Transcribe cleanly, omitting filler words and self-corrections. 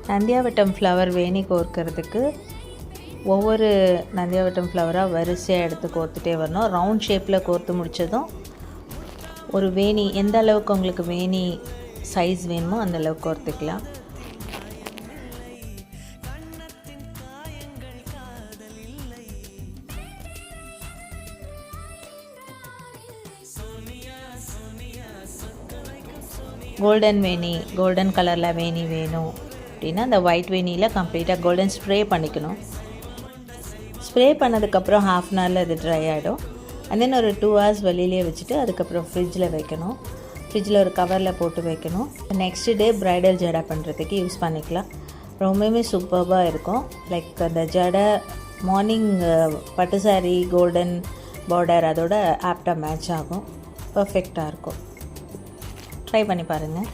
நந்தியாவட்டம் flower வேணி கோர்க்கிறதுக்கு ஒவ்வொரு நந்தியாவட்டம் ஃப்ளவராக வரிசையாக எடுத்து கோர்த்துட்டே வரணும். ரவுண்ட் ஷேப்பில் கோர்த்து முடித்ததும் ஒரு வேணி எந்த அளவுக்கு உங்களுக்கு வேணி சைஸ் வேணுமோ அந்த அளவுக்கு கோர்த்துக்கலாம். கோல்டன் வேணி, கோல்டன் கலரில் வேணி வேணும் அப்படின்னா அந்த ஒயிட் வேணியில் கம்ப்ளீட்டாக கோல்டன் ஸ்ப்ரே பண்ணிக்கணும். ஸ்ப்ரே பண்ணதுக்கப்புறம் ½ அன் ஹவரில் அது ட்ரை ஆகிடும். அண்ட் தென் ஒரு 2 hours வெளியிலே வச்சுட்டு அதுக்கப்புறம் ஃப்ரிட்ஜில் வைக்கணும். ஃப்ரிட்ஜில் ஒரு கவரில் போட்டு வைக்கணும். நெக்ஸ்ட் டே ப்ரைடல் ஜடை பண்ணுறதுக்கு யூஸ் பண்ணிக்கலாம். ரொம்பவுமே சூப்பர்பாக இருக்கும். லைக் அந்த ஜடை மார்னிங் பட்டு சாரீ கோல்டன் பார்டர் அதோட ஆப்டாக மேட்ச் ஆகும். பர்ஃபெக்டாக இருக்கும். ட்ரை பண்ணி பாருங்கள்.